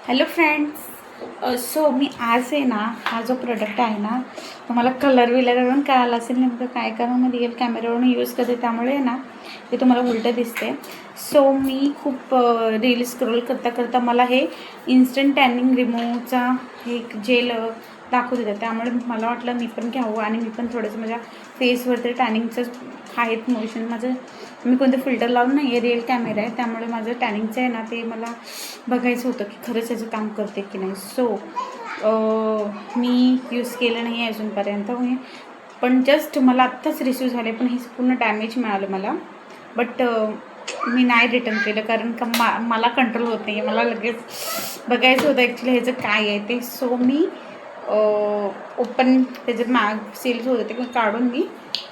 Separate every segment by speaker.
Speaker 1: Hello friends. So मी आज आहे ना, हा जो प्रोडक्ट आहे ना, तो मला कलर विलरवरून कळालं असेल नेमकं काय, कारण मी रिअल कॅमेरावरून यूज करते त्यामुळे आहे ना ते तुम्हाला उलटं दिसते. सो मी खूप रील स्क्रोल करता करता मला हे इन्स्टंट टॅनिंग रिमूव्हचा एक जेल दाखवत होतं, त्यामुळे मला वाटलं मी पण घ्यावं आणि मी पण थोडंसं माझ्या फेसवरती टॅनिंगचं आहेत मोशन. माझं मी कोणतं फिल्टर लावून नाही आहे, रिअल कॅमेरा आहे, त्यामुळे माझं टॅनिंगचं आहे ना ते मला बघायचं होतं की खरंच याचं काम करते की नाही. सो मी यूज केलं नाही आहे अजूनपर्यंत, पण जस्ट मला आत्ताच रिसीव झाले, पण हे पूर्ण डॅमेज मिळालं मला. बट मी नाही रिटर्न केलं कारण का मला कंट्रोल होत नाही आहे, मला लगेच बघायचं होतं ॲक्च्युली ह्याचं काय आहे ते. सो मी ओपन त्याच्यात सेल्स होतं ते काढून मी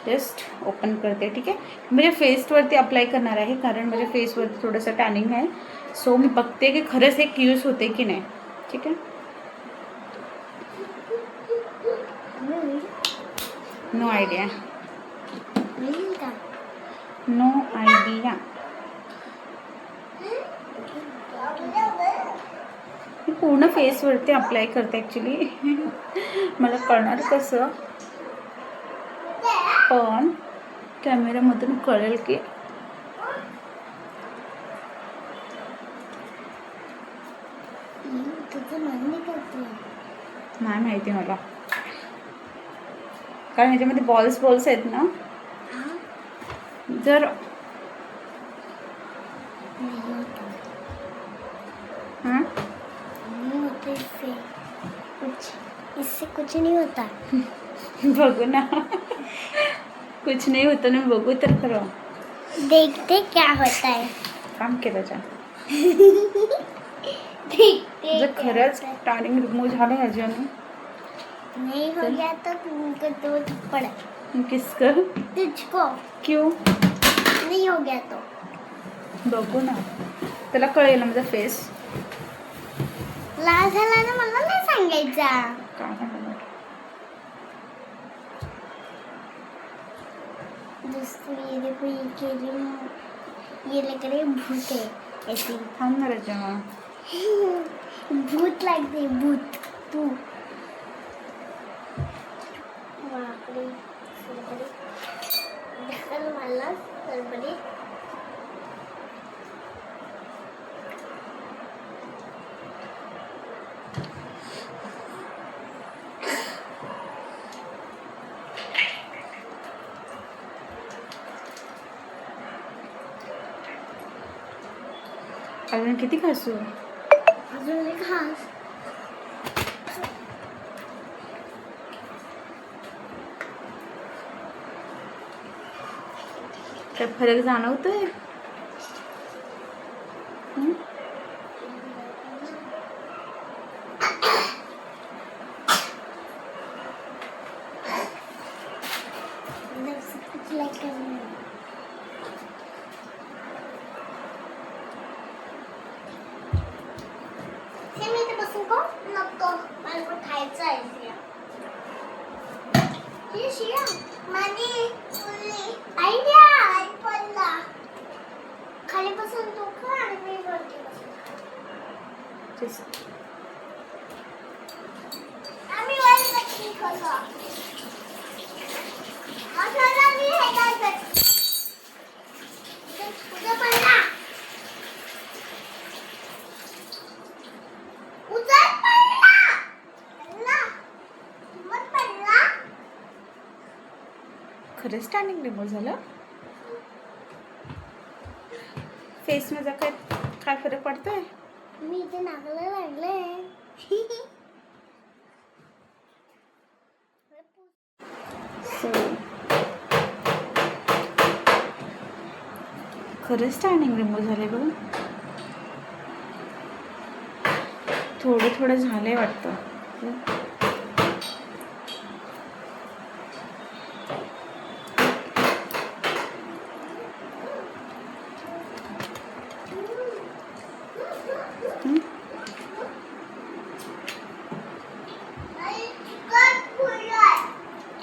Speaker 1: जस्ट ओपन करते. ठीक आहे, म्हणजे फेसवरती अप्लाय करणार आहे कारण माझ्या फेसवरती थोडंसं टॅनिंग आहे. सो मी बघते की खरंच एक यूज होते की नाही. ठीक आहे, नो आयडिया, नो आयडिया. मी पूर्ण फेसवरती अप्लाय करते ॲक्च्युली. मला कळणार कसं, पण कॅमेरामधून कळेल की नाही माहिती मला, कारण ह्याच्यामध्ये बॉल्स आहेत ना. जर हां
Speaker 2: इससे कुछ नहीं होता.
Speaker 1: बघू ना. कुछ नाही होतं ना, बघू तर खरं.
Speaker 2: देखते क्या होता है.
Speaker 1: काम केलं जा.
Speaker 2: देखते
Speaker 1: जर खरंच टॅनिंग रिमूव्ह झालं ह्याच्याने
Speaker 2: नहीं हो गया तो तुमको दो थप्पड़.
Speaker 1: किसको?
Speaker 2: तुझको
Speaker 1: क्यों?
Speaker 2: नहीं हो गया तो
Speaker 1: बघू ना, त्याला कळेल ना माझा फेस.
Speaker 2: लाल झाला ना, मला नाही सांगायचा.
Speaker 1: काय सांगणार.
Speaker 2: दोस्तों ये देखो, ये केली, ये लग रही भूत है ऐसी.
Speaker 1: थांबणार आहे जेव्हा
Speaker 2: भूत लागते, भूत. तू बापरे, सरबरी ढकल मला, सरबरी.
Speaker 1: अजून किती खासू.
Speaker 2: अजून एक घास.
Speaker 1: काय फरक जाणवतोय.
Speaker 2: कुछ लाइक करना. मी इथे बसू का? नको, मला पण खायचं आहे. हे शिया माझी आयडिया पडला. खाली बसून तू खा आणि मी वरती बसून. आम्ही वर नक्की खातो. आता मी हे काय तुझं पडला.
Speaker 1: खरंच टॅनिंग रिमूव्ह झालं. फेसमध्ये काय काय फरक पडतोय.
Speaker 2: मी इथे नाकाला लागले.
Speaker 1: खरंच टॅनिंग रिमूव्ह झाले बघ. थोडं थोडं झालंय वाटतं.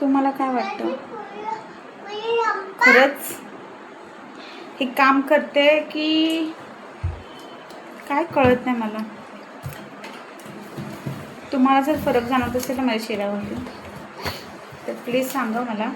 Speaker 1: तुम्हाला काय वाटतं, खरंच हे काम करते की काय कळत नाही मला. तुम्हाला जर फरक जाणवत असेल तर माझ्या चेहऱ्यावरती तर प्लीज सांगा मला.